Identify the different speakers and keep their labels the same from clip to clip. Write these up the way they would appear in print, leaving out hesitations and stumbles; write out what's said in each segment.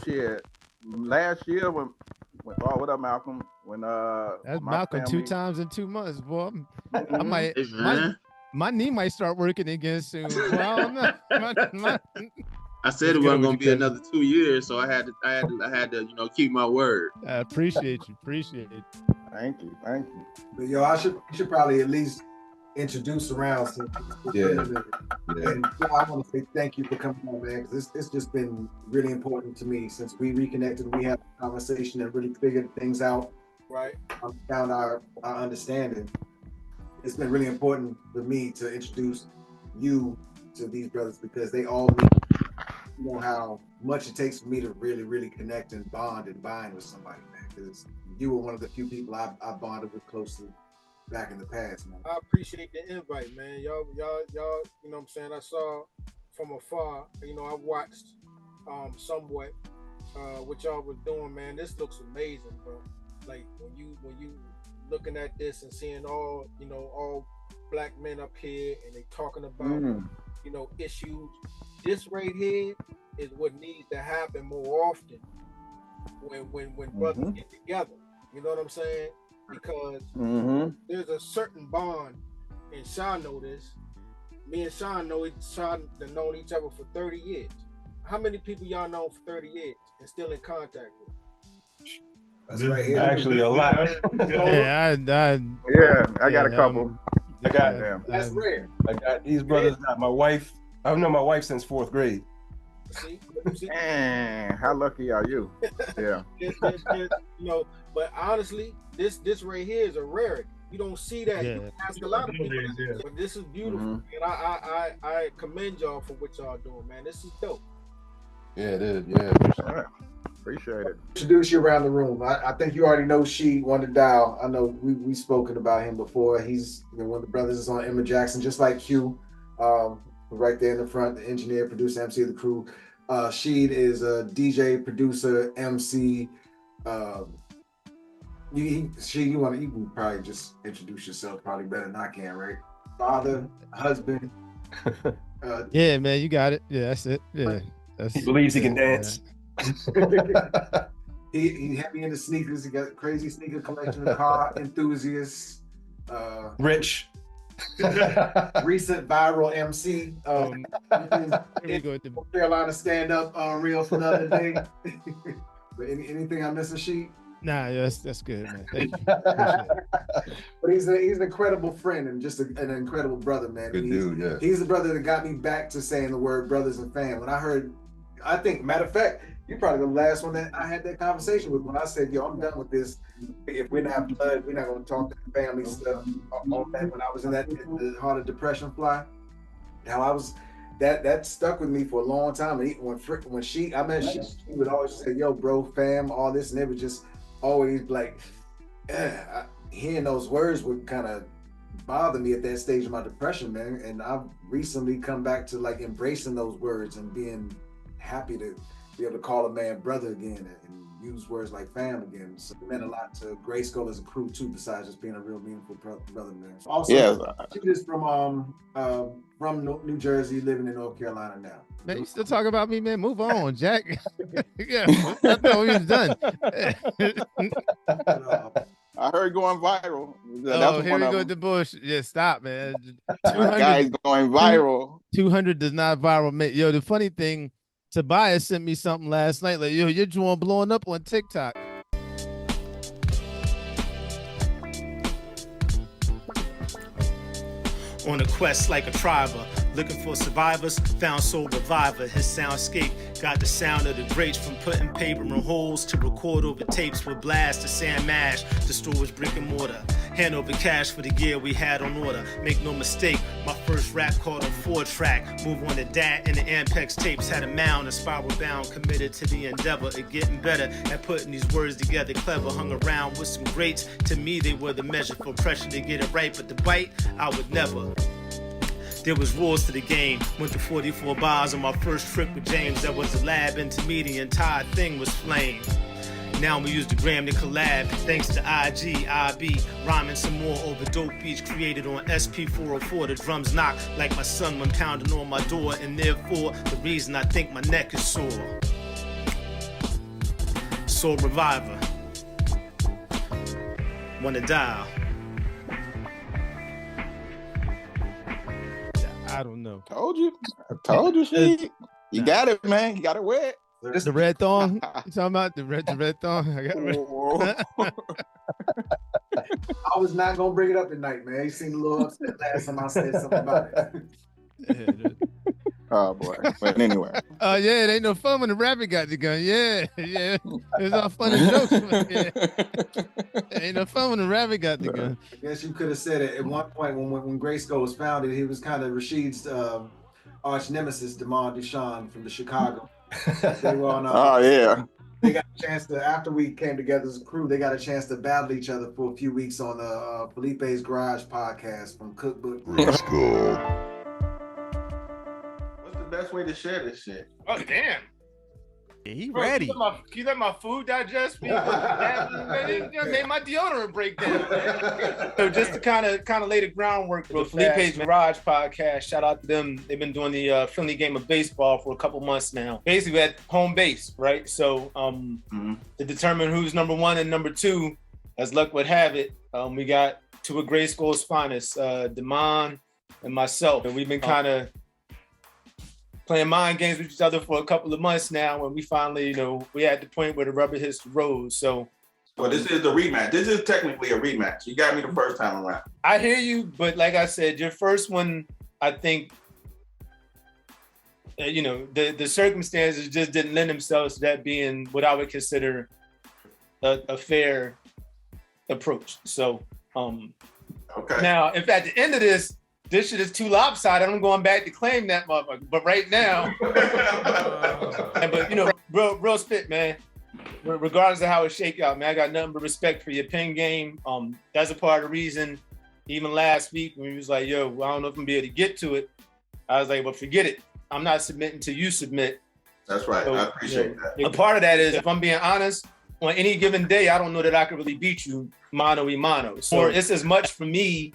Speaker 1: shit. Last year when oh, what up, Malcolm? When
Speaker 2: that's
Speaker 1: my
Speaker 2: Malcolm
Speaker 1: family...
Speaker 2: 2 times in 2 months, boy. I might
Speaker 3: Hey,
Speaker 2: my knee might start working again soon. Boy, I don't know.
Speaker 3: I said it wasn't gonna be another 2 years, so I had to, you know, keep my word.
Speaker 2: I appreciate you.
Speaker 1: Thank you.
Speaker 4: But yo, you should probably at least introduce around.
Speaker 5: Yeah.
Speaker 4: And I want to say thank you for coming on, man, because it's just been really important to me since we reconnected. We had a conversation and really figured things out. Right. Found our understanding. It's been really important for me to introduce you to these brothers because they all know how much it takes for me to really, really connect and bond and bind with somebody, man. Because you were one of the few people I bonded with closely back in the past, man.
Speaker 6: I appreciate the invite, man. Y'all, you know what I'm saying? I saw from afar, you know, I watched somewhat what y'all was doing, man. This looks amazing, bro. Like when you looking at this and seeing all black men up here and they talking about you know, issues. This right here is what needs to happen more often when brothers get together. You know what I'm saying? Because there's a certain bond, and Sean know this. Me and Sean known each other for 30 years. How many people y'all know for 30 years and still in contact with?
Speaker 4: That's right here.
Speaker 5: Actually, a lot.
Speaker 2: Yeah,
Speaker 1: I got a couple.
Speaker 4: That's rare.
Speaker 5: I got these brothers. Got my wife. I've known my wife since 4th grade.
Speaker 6: See?
Speaker 1: Man, how lucky are you? Yeah.
Speaker 6: You know, but honestly, this right here is a rarity. You don't see that.
Speaker 2: Yeah.
Speaker 6: You ask a lot of people, but this is beautiful. And I commend y'all for what y'all doing, man. This is dope.
Speaker 5: Yeah, it is. Yeah.
Speaker 1: Appreciate it.
Speaker 4: Introduce you around the room. I think you already know She Wonder Dial. I know we spoken about him before. He's one of the brothers is on Emma Jackson, just like Q. Right there in the front, the engineer, producer, MC of the crew. Sheed is a DJ, producer, MC. You can probably just introduce yourself probably better than I can, right? Father, husband.
Speaker 2: Yeah, man, you got it. Yeah, that's it. Yeah,
Speaker 5: he believes he can dance.
Speaker 4: He heavy into sneakers. He got a crazy sneaker collection, car enthusiast.
Speaker 5: Rich.
Speaker 4: Recent viral MC. North Carolina stand up on Real for the other day. But anything I missing, She?
Speaker 2: Nah, that's good, man. Thank you.
Speaker 4: But he's an incredible friend and just an incredible brother, man.
Speaker 5: Good dude, yeah.
Speaker 4: He's the brother that got me back to saying the word brothers and fam. When I think, matter of fact, you're probably the last one that I had that conversation with when I said, yo, I'm done with this. If we're not blood, we're not going to talk that family stuff. On that, when I was in the heart of depression fly, how I was, that stuck with me for a long time. And when I met she would always say, yo, bro, fam, all this. And it was just always like, hearing those words would kind of bother me at that stage of my depression, man. And I've recently come back to like embracing those words and being happy to be able to call a man brother again and use words like fam again. So it meant a lot to GRYSKLL as a crew too, besides just being a real meaningful brother, man. So also, she is from New Jersey, living in North Carolina now.
Speaker 2: Man, you still talk about me, man? Move on, Jack. Yeah, I thought we was done.
Speaker 1: I heard going viral.
Speaker 2: Oh, here we go with the bush. Yeah, stop, man.
Speaker 1: 200 guys going viral.
Speaker 2: 200 does not viral, man. Yo, the funny thing, Tobias sent me something last night. Like, yo, your joint blowing up on TikTok.
Speaker 7: On a quest like a triber, looking for survivors, found soul reviver. His soundscape got the sound of the greats, from putting paper in holes to record over tapes with blast to sand mash to storage brick and mortar. Hand over cash for the gear we had on order. Make no mistake, my first rap called a 4-track. Move on to that, and the Ampex tapes had a mound, a spiral bound, committed to the endeavor of getting better at putting these words together. Clever, hung around with some greats. To me, they were the measure for pressure to get it right, but the bite, I would never. There was rules to the game. Went to 44 bars on my first trip with James. That was a lab intermediate, the entire thing was flame. Now we use the gram to collab. Thanks to IG, IB, rhyming some more over dope beats created on SP404. The drums knock like my son when pounding on my door, and therefore the reason I think my neck is sore. Soul Reviver. Wanna dial?
Speaker 2: I don't know.
Speaker 1: Told you. I told you, shit. You got it, man. You got it wet.
Speaker 2: The red thong. You talking about the red thong? I got red.
Speaker 4: I was not gonna bring it up tonight, man. You seemed a little upset last time I said something about it.
Speaker 1: Oh boy. But anyway.
Speaker 2: Oh yeah, it ain't no fun when the rabbit got the gun. Yeah. It's all fun and jokes. Yeah. Ain't no fun when the rabbit got the gun.
Speaker 4: I guess you could have said it at one point when GRYSKLL was founded. He was kind of Rashid's arch nemesis, Damon Deshawn from the Chicago. They were on,
Speaker 1: Oh yeah.
Speaker 4: They got a chance to, after we came together as a crew, they got a chance to battle each other for a few weeks on Felipe's Garage podcast from Cookbook.
Speaker 1: GRYSKLL. What's the best way to share this shit?
Speaker 8: Oh damn!
Speaker 9: Yeah, he
Speaker 8: Bro,
Speaker 9: ready.
Speaker 8: Can you let my food digest? Made my deodorant break down. So just to kind of lay the groundwork, bro. Felipe's Garage podcast. Shout out to them. They've been doing the friendly game of baseball for a couple months now. Basically at home base, right? So to determine who's number one and number two, as luck would have it, we got two of GRYSKLL's finest, Damon and myself, and we've been kind of playing mind games with each other for a couple of months now, and we finally, we at the point where the rubber hits the road. So,
Speaker 1: well, this is the rematch. This is technically a rematch. You got me the first time around.
Speaker 8: I hear you, but like I said, your first one, I think, the circumstances just didn't lend themselves to that being what I would consider a fair approach. So,
Speaker 1: okay.
Speaker 8: Now, if at the end of this shit is too lopsided, I'm going back to claim that motherfucker. But right now, real spit, man. Regardless of how it shake out, man, I got nothing but respect for your pen game. That's a part of the reason, even last week when he was like, yo, I don't know if I'm gonna be able to get to it. I was like, well, forget it. I'm not submitting till you submit.
Speaker 1: That's right. So, I appreciate that.
Speaker 8: A part of that is, if I'm being honest, on any given day, I don't know that I could really beat you mano-a-mano. So it's as much for me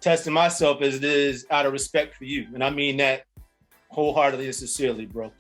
Speaker 8: testing myself as it is out of respect for you. And I mean that wholeheartedly and sincerely, bro.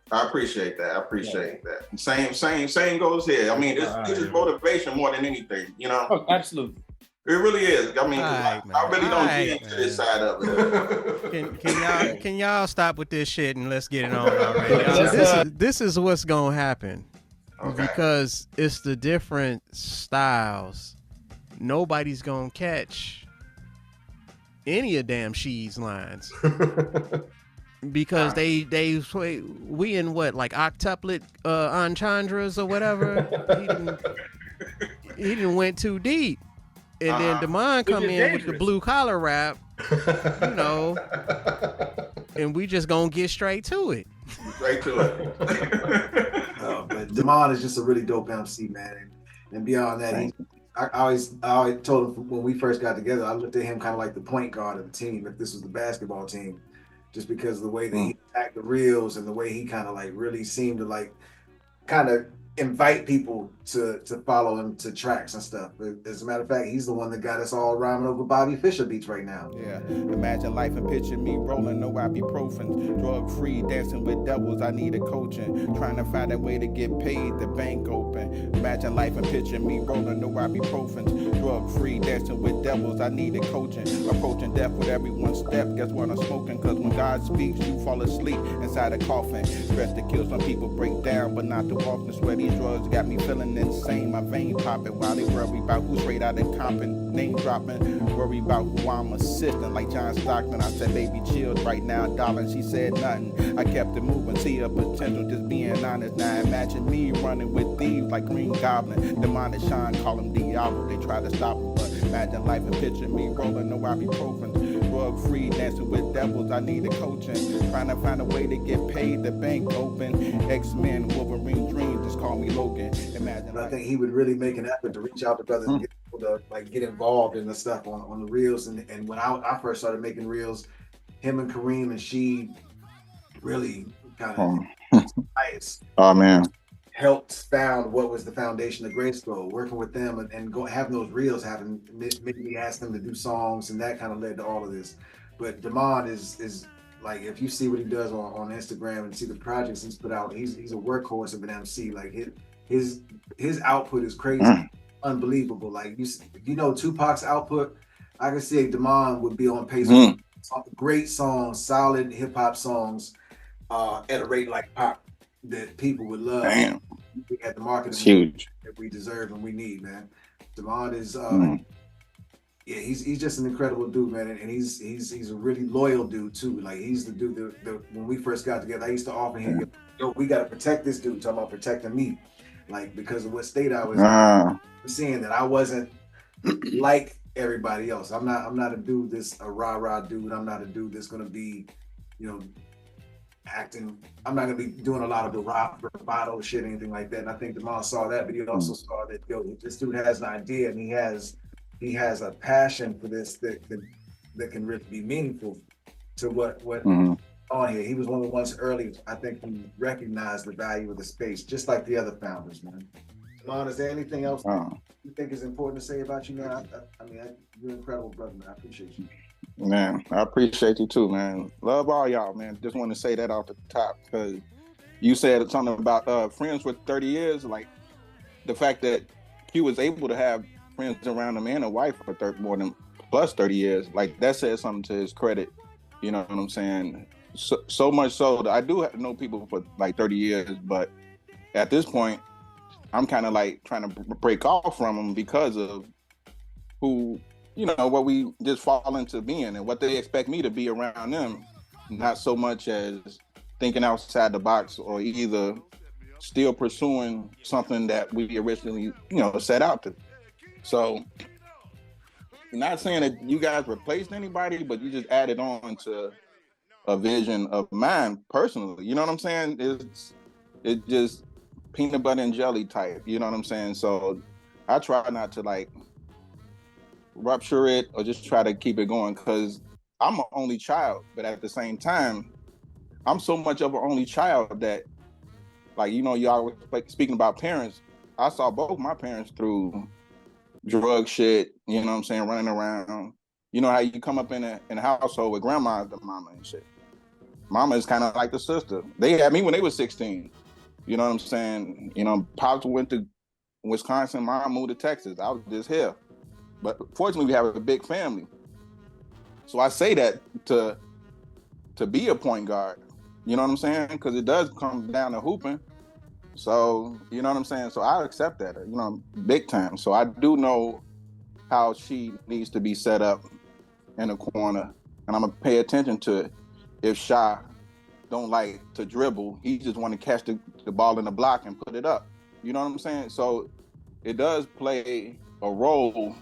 Speaker 1: I appreciate that. I appreciate that. Same goes here. I mean, this is motivation more than anything,
Speaker 8: Oh, absolutely.
Speaker 1: It really is. I mean, I really don't get into this side of it.
Speaker 9: Can y'all stop with this shit and let's get it on already? This is what's gonna happen. Okay. Because it's the different styles. Nobody's gonna catch any of damn She's lines because we in what, like octuplet entendres or whatever. he didn't went too deep, and then Damon come in with the blue collar rap, and we just gonna get straight to it.
Speaker 1: Straight to it.
Speaker 4: But Damon is just a really dope MC, man, and beyond that, I always told him when we first got together, I looked at him kind of like the point guard of the team, if this was the basketball team, just because of the way that he attacked the reels and the way he kind of like really seemed to like kind of invite people to follow him to tracks and stuff. As a matter of fact, he's the one that got us all rhyming over Bobby Fischer beats right now.
Speaker 10: Yeah, imagine life and picture me rolling no ibuprofen, drug free, dancing with devils. I need a coaching, trying to find a way to get paid, the bank open. Imagine life and picture me rolling no ibuprofen, drug free, dancing with devils. I need a coaching, approaching death with every one step. Guess what I'm smoking? Cause when God speaks, you fall asleep inside a coffin. Stress to kill, some people break down, but not too often. Swear these drugs got me feeling insane, my vein popping while they worry about who's straight out of comping, name dropping, worry about who I'm assisting like John Stockton. I said, baby, chill right now, darling. She said nothing. I kept it moving, see her potential, just being honest. Now imagine me running with thieves like Green Goblin. Demonic Sean, call him Diablo. They try to stop him, but imagine life and picture me rolling no ibuprofen, drug free, dancing with devils. I need a coaching, trying to find a way to get paid, the bank open. X-Men, Wolverine dream, just call me Logan. Imagine.
Speaker 4: I think he would really make an effort to reach out to brothers and get people to like get involved in the stuff on the reels. And when I first started making reels, him and Kareem and she really kind of helped found what was the foundation of GRYSKLL. Working with them and having those reels made me ask them to do songs, and that kind of led to all of this. But Damon is like, if you see what he does on Instagram and see the projects he's put out, he's a workhorse of an MC. Like his output is crazy, unbelievable. Like you know Tupac's output, I can see Damon would be on pace with great songs, solid hip hop songs, at a rate like pop that people would love.
Speaker 1: Damn.
Speaker 4: We had the market
Speaker 1: It's huge
Speaker 4: that we deserve and we need, man. Damon is yeah, he's just an incredible dude, man, and he's a really loyal dude too. Like he's the dude that when we first got together, I used to offer him, yo, we gotta protect this dude. Talking about protecting me, like because of what state I was seeing that I wasn't like everybody else. I'm not a dude that's a rah-rah dude. I'm not a dude that's gonna be, you know, acting. I'm not gonna be doing a lot of the bravado shit, anything like that. And I think Damon saw that, but he also saw that, yo, this dude has an idea and he has a passion for this that can really be meaningful to what on here. He was one of the ones early, I think, who recognized the value of the space, just like the other founders, man. Damon, is there anything else you think is important to say about you, man? I mean, you're an incredible brother, man. I appreciate you.
Speaker 1: Man, I appreciate you too, man. Love all y'all, man. Just want to say that off the top because you said something about friends for 30 years. Like the fact that he was able to have friends around him and a wife for more than plus 30 years, like that says something to his credit. You know what I'm saying? So much so that I do know people for like 30 years, but at this point, I'm kind of like trying to break off from them because of who, you know, what we just fall into being and what they expect me to be around them, not so much as thinking outside the box or either still pursuing something that we originally, you know, set out to. So, not saying that you guys replaced anybody, but you just added on to a vision of mine personally. You know what I'm saying? It's just peanut butter and jelly type. You know what I'm saying? So I try not to like rupture it or just try to keep it going because I'm an only child, but at the same time, I'm so much of an only child that, like, you know, y'all were like speaking about parents. I saw both my parents through drug shit, you know what I'm saying, running around. You know how you come up in a household with grandma, the mama and shit. Mama is kind of like the sister. They had me when they were 16. You know what I'm saying? You know, Pops went to Wisconsin, Mom moved to Texas. I was just here. But fortunately, we have a big family. So I say that to be a point guard. You know what I'm saying? Because it does come down to hooping. So, you know what I'm saying? So I accept that, you know, big time. So I do know how she needs to be set up in a corner. And I'm going to pay attention to it. If Sha don't like to dribble, he just want to catch the ball in the block and put it up. You know what I'm saying? So it does play a role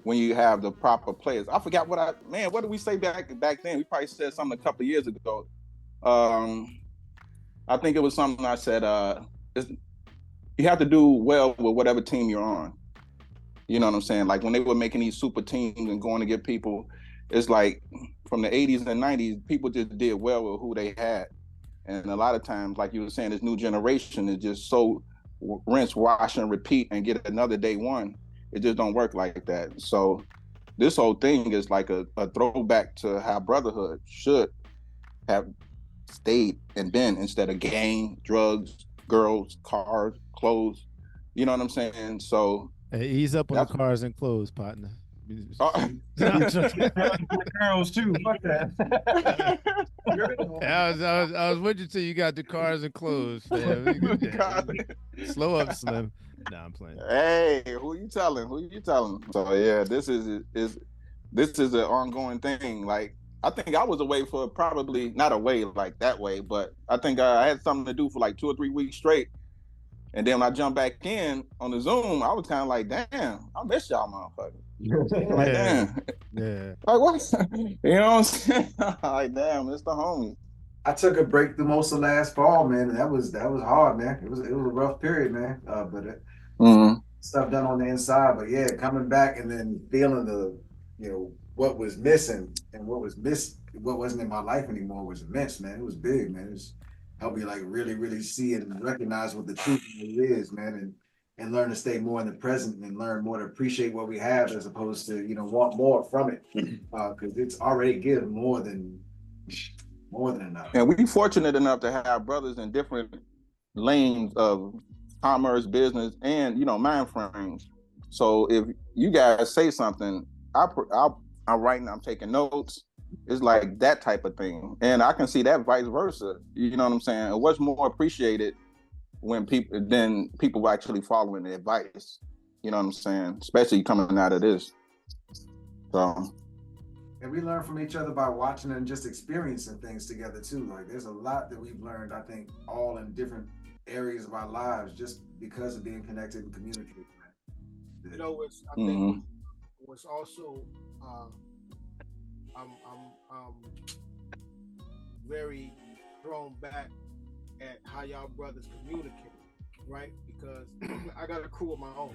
Speaker 1: when you have the proper players. I forgot what did we say back then? We probably said something a couple of years ago. I think it was something I said, you have to do well with whatever team you're on. You know what I'm saying? Like when they were making these super teams and going to get people, it's like from the 80s and 90s, people just did well with who they had. And a lot of times, like you were saying, this new generation is just so rinse, wash, and repeat and get another day one. It just don't work like that. So this whole thing is like a throwback to how brotherhood should have stayed and been instead of gang, drugs, girls, cars, clothes. You know what I'm saying? So
Speaker 2: hey, ease up on the cars and clothes, partner.
Speaker 5: Girls too. Fuck that.
Speaker 2: I was with you till you got the cars and clothes. Slow up, Slim. Nah, I'm playing.
Speaker 1: Hey, who you telling? So yeah, this is an ongoing thing. Like I think I was away for probably not away like that way, but I think I had something to do for like 2 or 3 weeks straight. And then when I jumped back in on the Zoom, I was kind of like, damn, I miss y'all motherfuckers. Like, damn.
Speaker 2: Yeah.
Speaker 1: Like, what? You know what I'm saying? Like, damn, it's the homie.
Speaker 4: I took a break through most of last fall, man. And that was hard, man. It was a rough period, man. But stuff done on the inside. But yeah, coming back and then feeling the, you know, what was missing and what wasn't in my life anymore was immense, man. It was big, man. It was helped me like really, really see it and recognize what the truth really is, man, and learn to stay more in the present and learn more to appreciate what we have as opposed to, you know, want more from it, because it's already given more than enough.
Speaker 1: And we fortunate enough to have brothers in different lanes of commerce, business, and mind frames. So if you guys say something, I'm writing, I'm taking notes. It's like that type of thing, and I can see that vice versa. You know what I'm saying? And what's more appreciated when people actually following the advice. You know what I'm saying? Especially coming out of this. So.
Speaker 4: And we learn from each other by watching and just experiencing things together too. Like there's a lot that we've learned, I think, all in different areas of our lives just because of being connected and communicating.
Speaker 6: You know, I think what's also I'm very thrown back at how y'all brothers communicate, right? Because I got a crew of my own.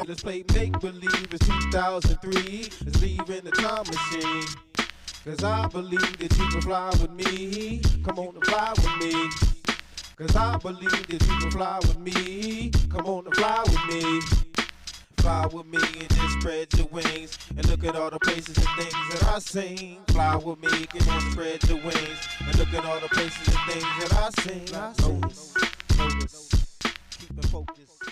Speaker 11: Let's play make-believe. It's 2003. Let's leave in the time machine. Cause I believe that you can fly with me. Come on and fly with me. Cause I believe that you can fly with me. Come on and fly with me. Fly with me and just spread your wings. And look at all the places and things that I seen. Fly with me, come on and spread your wings. And look at all the places and things that I seen. Focus, keep it focused.